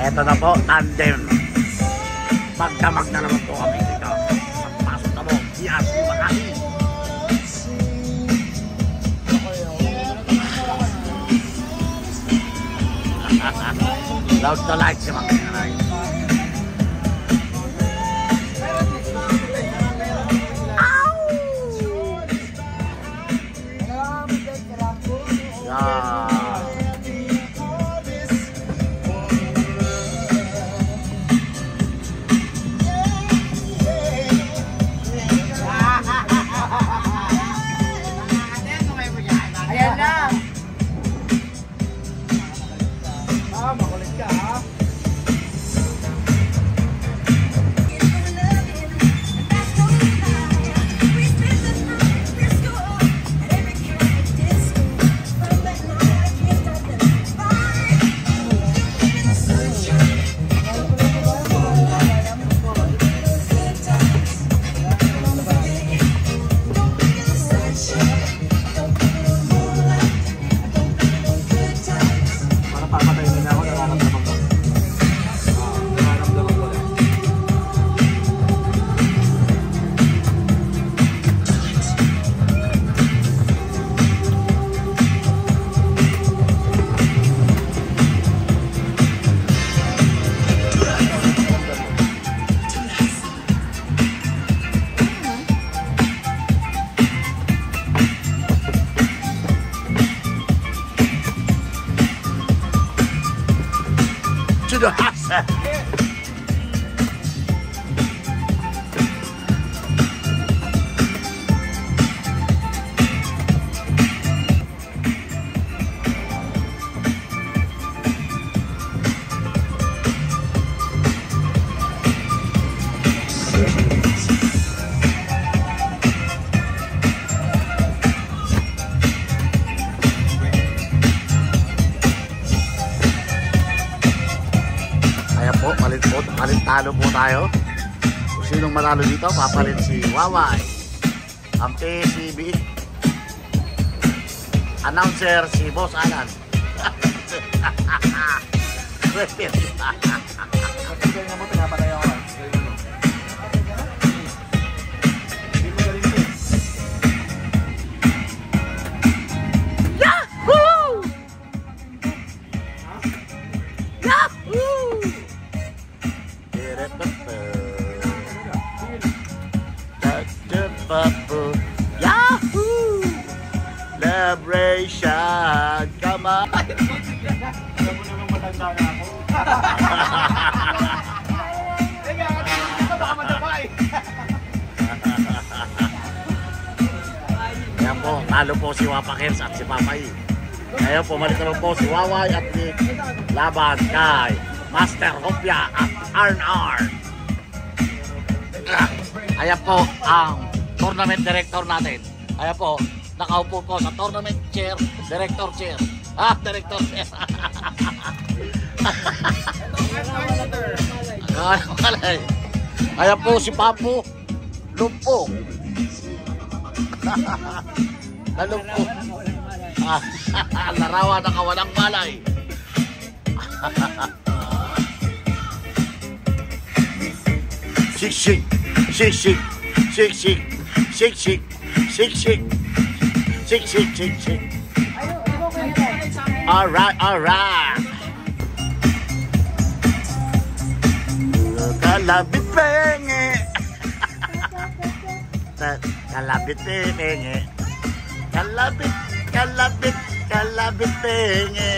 Eto na po, tandem. Magdamag na naman po kami dito. Pasok na po, yes, makain. Loud to like si mga kanay. To the house. Palit talo po tayo. Kung sinong manalo dito, papalit si Waway. Ang PCB. Announcer si Boss Alan. Yahoo! Yahoo! Yahoo! Celebration! Come on! Alam mo naman matanda na ako. Baka madabay. Ayan po, talo po si Wapakers at si Papay. Ngayon po, malik naman po si Waway at Nick laban kay Master Hopia at R&R. Ayan po ang tournament director natin. Ayan po, nakaupo po sa tournament chair, director chair. Director chair. Ayan po si Papu Lumpo. Nalumpo. Larawan na kawalang malay. Shik shik, shik shik, shik shik, shik shik, shik shik, shik shik, shik shik. Alright, alright. Kalabit penge. Kalabit penge. Kalabit, kalabit, kalabit penge.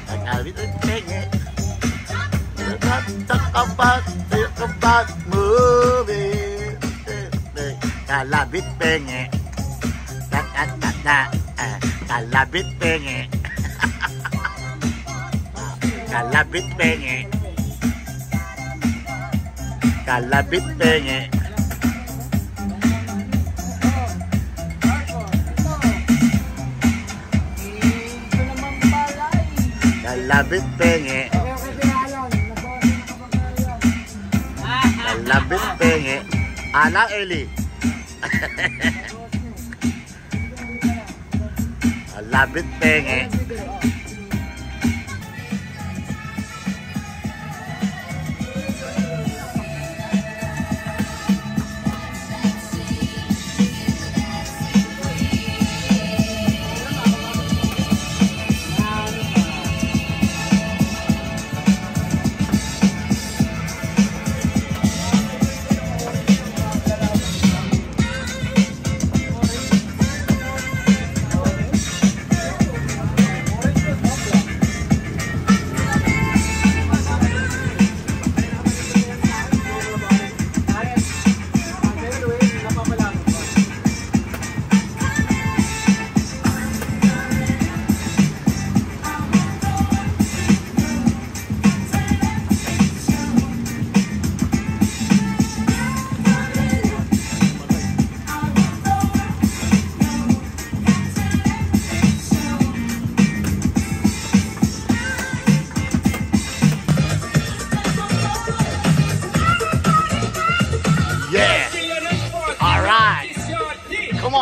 Kalabit penge. Talk about movie. Kalabit penge. Kalabit penge. Kalabit penge. Kalabit penge. Kalabit penge. Kalabit penge. Ala Eli. Kalabit penge.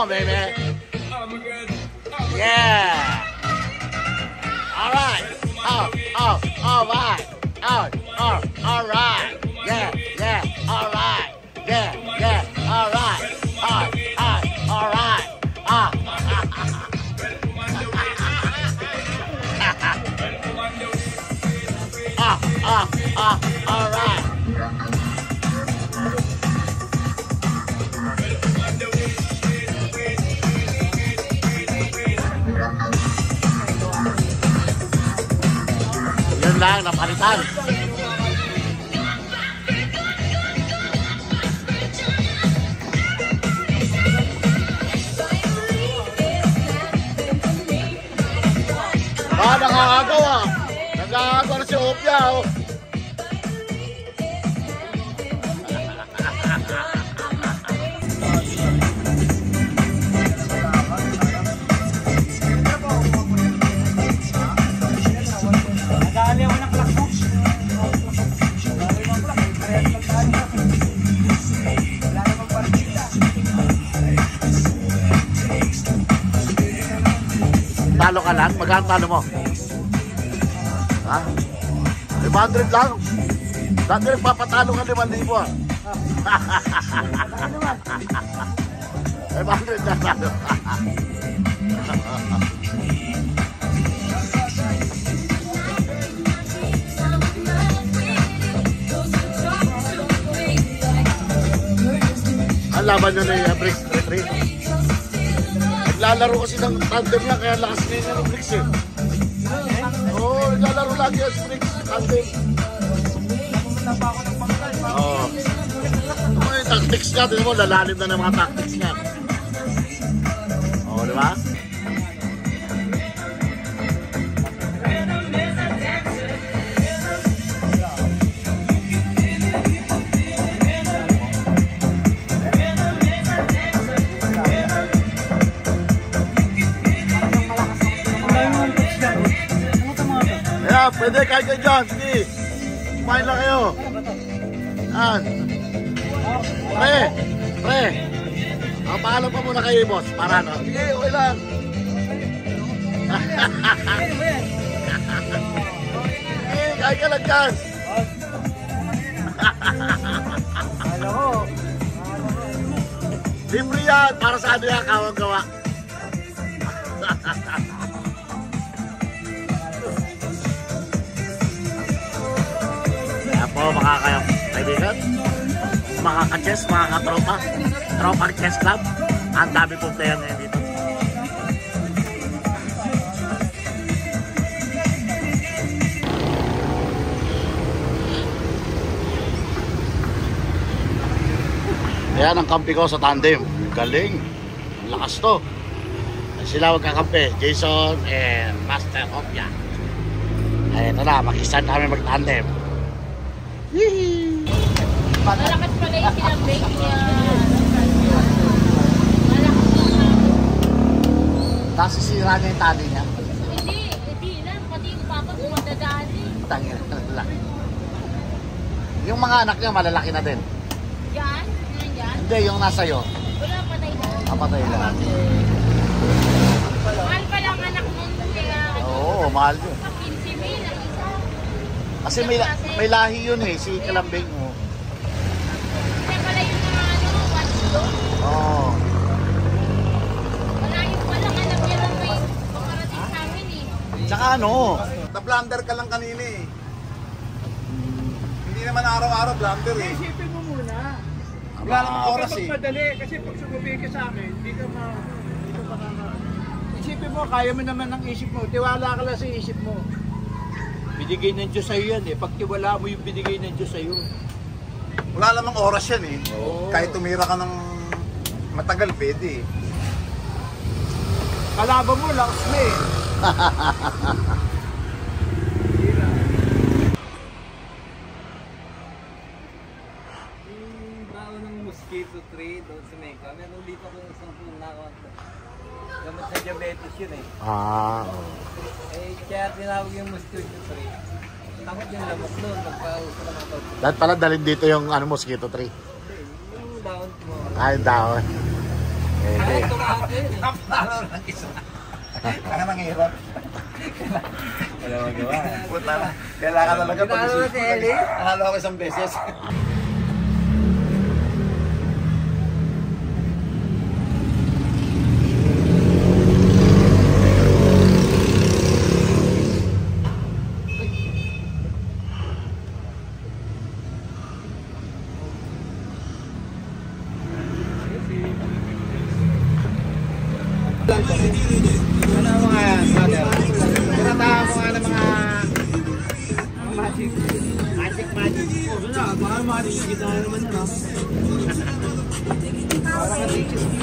on, baby. Yeah. All right. All right. All right. Yeah. All right. Yeah. All right. All right. All right. Yun lang, napalitan. Nakakagawa. Nakakagawa na si Opia, oh. Talo ka lang? Magkano talo mo? Ha? 500 lang? Dati nagpapatalo ka 5,000 ah. 500 lang talo. Ang laban nyo na yung Bricks 3-3. Naglalaro kasi ng tandem lang, kaya lakas ngayon ng Bricks eh. Oo, naglalaro lagi yung Bricks, tandem. Oo. Ano yung tactics niya, tinan mo, lalalim na ng mga tactics niya. Oo, di ba? Pwede kahit kayo dyan, sige. Kumain lang kayo. Yan. Pre. Paalam pa muna kayo, boss. Para no? Sige, okay lang. Sige, kahit ka lang dyan. Libre yan. Para sa ano yan, kawang gawa. Po mga kaibigan, mga ka-chess, mga katropa, tropa chess club, ang dami pong player ngayon dito. Ayan ang kampi ko sa tandem, galing, lakas to. Sila magkakampi, Jason and Master Opia. Ayan na, mag-start kami mag-tandem. Malakas pala yung kinambay niya. Nasisira niya yung tali niya. Hindi lang. Pati yung papa ko magdadali. Tangin na. Yung mga anak niya malalaki na din. Yan? Yan? Hindi, yung nasa iyo. Wala, patay na. Patay na. Mahal pa lang anak nun. Kaya Oo, mahal yun. 15 mil ang isa. Kasi may lahi yun eh, si Kalambing mo. Kasi pala yung mga one kilo. Oo. Wala yung walang anak niya lang may pangarating sa amin eh. Tsaka ano? Na-blunder ka lang kanina eh. Hindi naman araw-araw blunder eh. Isipin mo muna. Wala namang oras eh. Madali kasi pag sumabi ka sa akin, hindi ka isipin mo, kaya mo naman ng isip mo. Tiwala ka lang sa isip mo. Binigay ng Diyos sa'yo yan eh. Pag tiwala mo yung binigay ng Diyos sa'yo. Wala namang oras yan eh. Oo. Kahit tumira ka ng matagal, pwede eh. Kalaban mo, lakas mo eh. Yung baon ng mosquito tree doon sa Mecca, meron dito kung isang punakot. Gamot sa diabetes yun eh. Kaya tinawag yung mosquito tree. Takot yung lamok doon, nagpauso na mga pagkakas. Dahil pala dalhin dito yung mosquito tree. Yung baon mo. Ay, daon. Pwede. Napalo ng isa. Kaya nanghirap. Wala magawa. Puta na. Kailangan talaga Pinalo si Ellie? Nanalo ako isang beses. Ano mga brother? Tinatahan mo nga ng mga magic. Oh, wala. Baka magic. Kita na naman yun, ha? Parang ka-teachers mo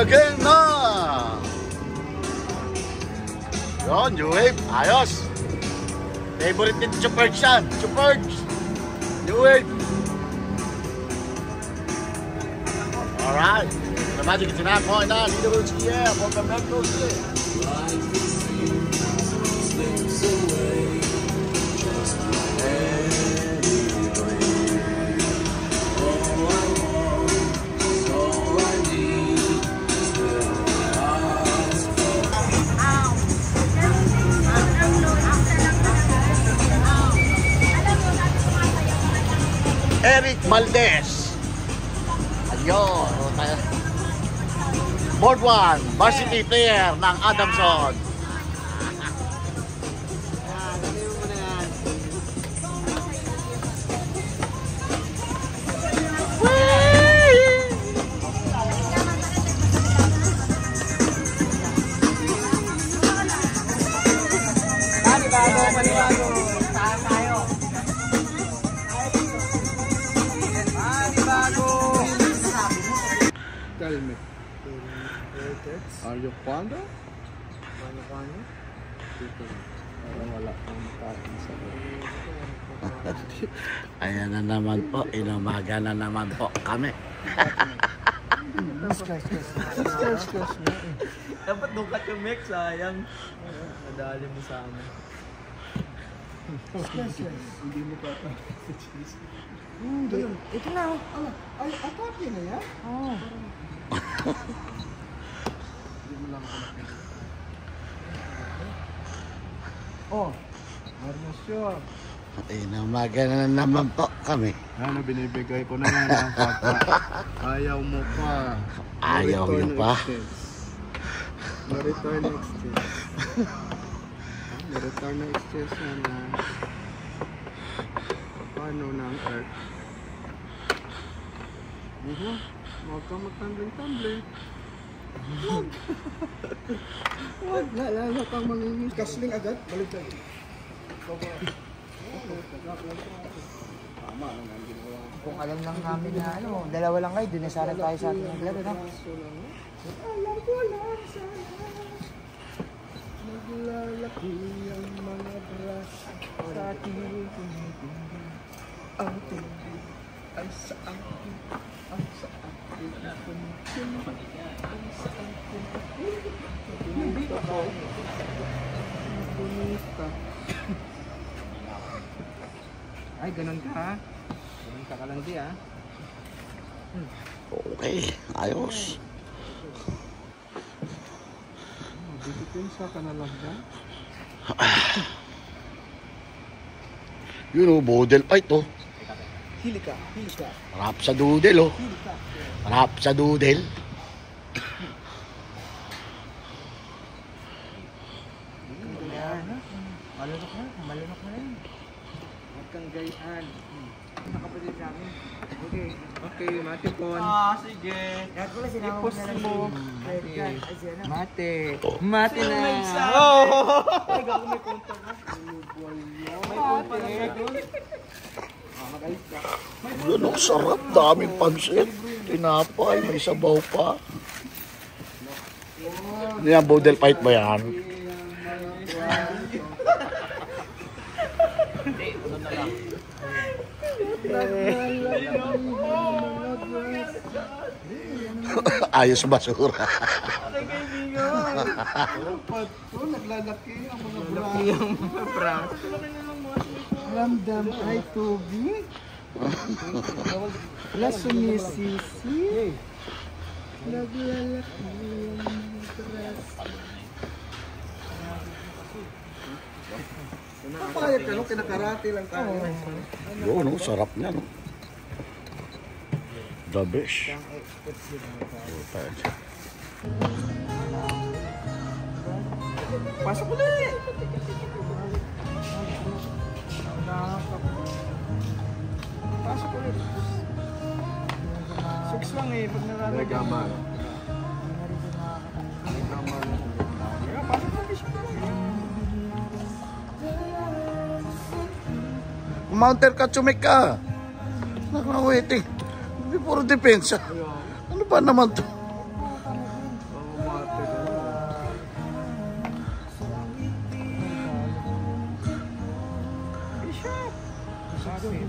Game na! Yun, New Wave, ayos! Favorite din Chuperge yan, Chuperge! New Wave! Alright, the magic is not going on, either way, yeah, welcome back to the Eric Maldez. Ayun. Board 1, varsity player ng Adamson. Helmet. Are you panda? Panda? Dito. Parang wala kang makain sa Ayan na naman po, inumaga na naman po kami. Dapat doon ka tumik, sayang. Nadali mo sa amin. Hindi mo pa Hindi. Ito na. Ay, atake na yan? Oo. Hindi mo lang ako nakita. Oh. Marna siya. Inumaga na naman po kami. Ano, binibigay ko na yan ang papa. Ayaw mo pa. Ayaw No-return niyo pa. exchange. No-return exchange. No-return exchange na paano ng earth. Huwag kang magtambling-tambling. Huwag. Lalo kang mangingi. Kasling agad. Balik tayo. Kung alam lang namin na ano, dalawa lang kayo, dun na sana tayo sa ating naglaro, no? Alam ko lang sana, naglalaki ang mga bras sa ating tinitingin. Ang tindi ay sa akin, ang sa akin, ang sa akin. Nabita ko. Nabita. Ay, ganun ka ha? Ganun ka lang di ha? Okay, ayos. Dito ka na lang ba? Yun o, model fight oh. Hili ka, hili ka. Harap sa doodle oh. Hili ka. Harap sa doodle. Ayan ha? Malunok na yan. Huwag kang gayaan. Nakapatid sa akin. Okay. Okay, mate pon. Sige. Kaya ko lang sinama mo na lang mo. Mate. Mate na. Ay, gago may konta na. May konta na. Yun ang sarap, daming pansit. Tinapay, may sabaw pa. Ano yan, model fight ba yan? Ayos basura. Naglalaki ang mga bras. Ramdam ay tubig. Wala sumisisi. Naglalaki ang mga bras. Papayag ka nung kinakarate lang tayo. Yun, no, sarap niya, no? The best. Pasok ulit! Pasok ulit. 6 lang eh, pag narami. Nagaman. Pasok ulit siya. Mounter ka, tsumik ka. Nakawaiting. Hindi puro depensa. Ano ba naman to?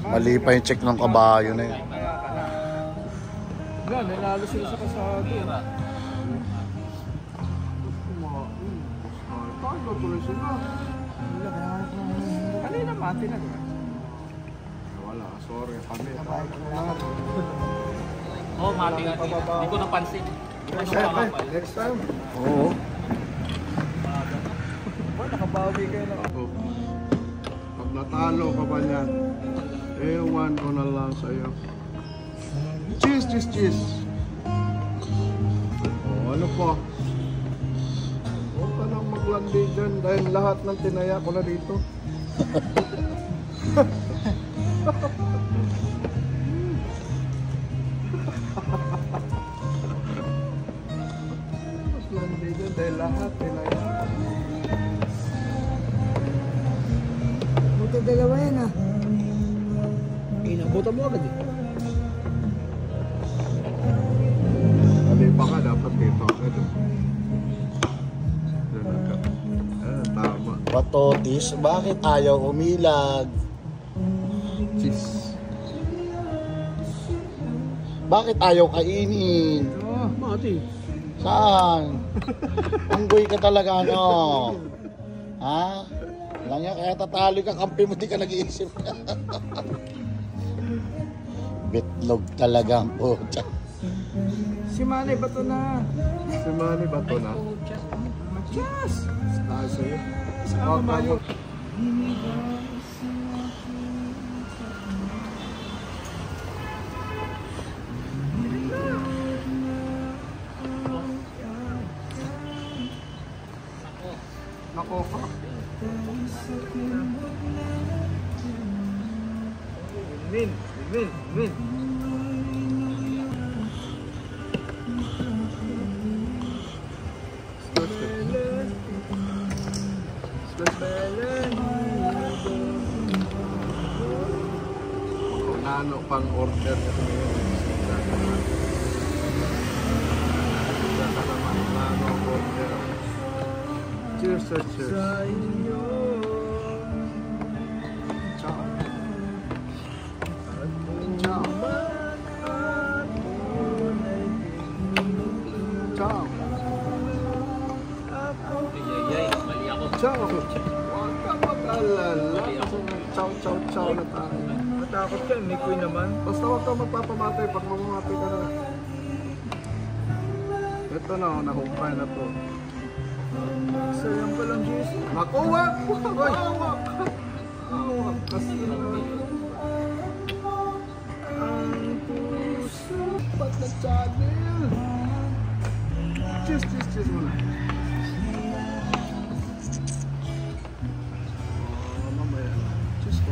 Mali pa yung check ng kabayo na yun. Wala, nalalo sila sa kasado. Talo tuloy sila. Kanina mati na diba? Wala, sorry. Kami. Oh, mati nga. Hindi ko napansin. Next time. Oo. Nakabawi kayo na. Pag natalo ka ba niyan, ewan ko na lang sa'yo. Cheese, cheese, cheese. O, ano po? Huwag ka nang maglandi dyan dahil lahat ng tinaya ko na dito. Maglandi dyan dahil lahat tinaya. Buta dalawa yan ah. Inabutan mo agad eh. Mali pa ka, dapat dito agad. Diyan agad. Tama. Patotis, bakit ayaw umilag? Cheese. Bakit ayaw kainin? Mati. Saan? Unggoy ka talaga, ano? Ha? Lang yan, kaya tatalo ka, kampi mo, di ka nag-iisip. Bitlog talaga ang puta. Si Manny, bato na. Si Manny ba ito na? Matias. Tayo sa'yo. Sama Mario. Nako ka. Win. pang-order niya kami. Cheers, sir, cheers. Ciao. Ciao. Ciao. Ciao. Huwag ka mag-alala. Ciao, ciao, ciao na tayo. Matakot ka, may queen naman. Basta huwag ka magpapamatay pag mamamatay ka na. Ito na, nahumpay na to. Sayang pa lang, Jesus. Makuha! Hawak! Hawak! Kasi ang puso ba't na-channel? Cheers, cheers, cheers muna. Mamaya na. Cheers ko.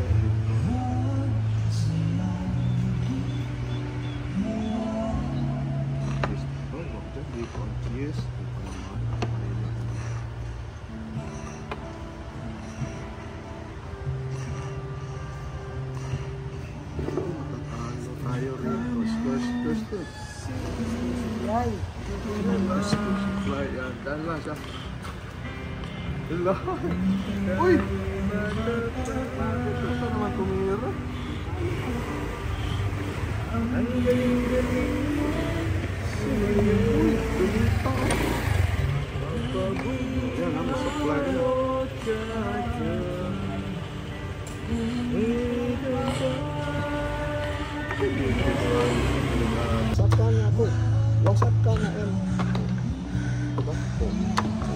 Cheers. Oh, wag dyan. Dito. Cheers. Tayo rin. First. Fly. Yan. Dahil lang siya. Hello. Uy! Ito naman tumira. Ang galing-galing mo. Uy! Tumita. Yan. Ang supply na. Wasak ka na ako. Wasak ka na em.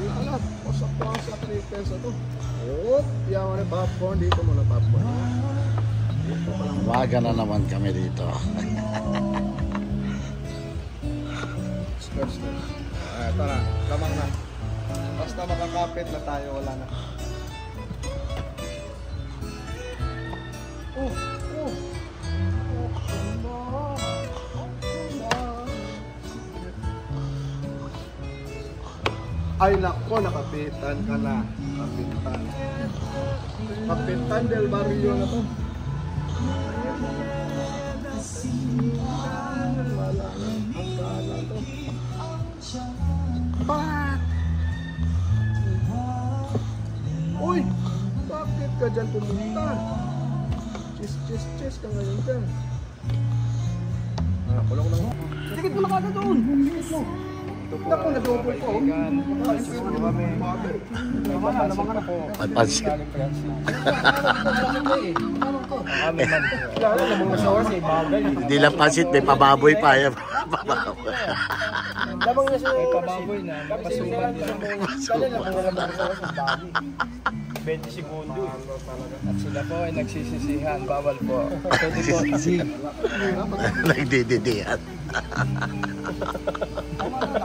Wala. Wasak 3 peso to. Oh, yaman na popcorn. Dito muna popcorn. Dito pa lang. Umaga na naman kami dito. Stretch. Tara. Kamang na. Basta makakapit na tayo. Wala na. Ay nako, nakapitan ka na. Kapitan del Barrio na to. Wala na. Ang gala to. Pak! Uy! Bakit ka dyan pumunta? Cheers ka ngayon dyan. Kulong lang. Tikit mo na kagad doon. Tikit mo. Naku, na-double ko. Cheers mo kami. Naman ka na po. Pansin. Hindi lang pansit, may pababoy pa. Pababoy. Labang na siya may pababoy na. Napasukan din. 20 segundo. At sila po ay nagsisisihan. Bawal po. Pwede po easy. Nagdididihan.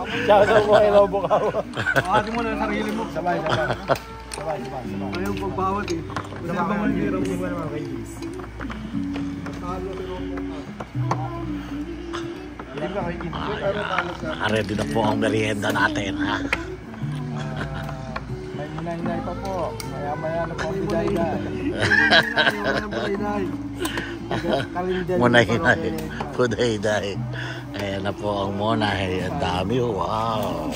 Shoutout po kay Lobo Kawa. Makati mo na sarili mo. Sabay. Ayaw pagbawat eh. Wala bang mahirap mo naman kay Liz? Talo ni Romo. Hindi ba kay Liz? Pero talo ka. Ready na po ang merienda natin, ha? May hinay-hinay pa po. Maya-maya na po ang biday-day. Munay-hinay. Kuday-day. Ayan na po ang munay. Ang dami, wow.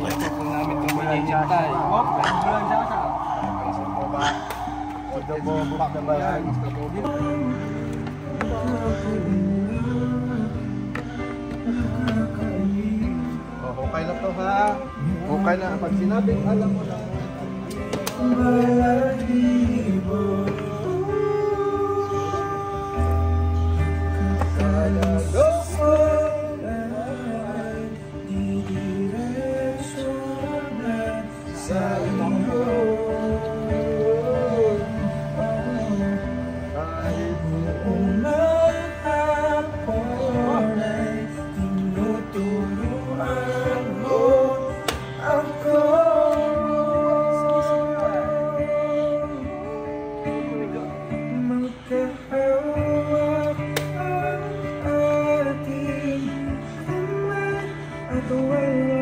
Ito po namin itong hinihintay. Ito po bukak na bayan. Okay na to ha. Okay na. Pag sinabing alam mo na. The way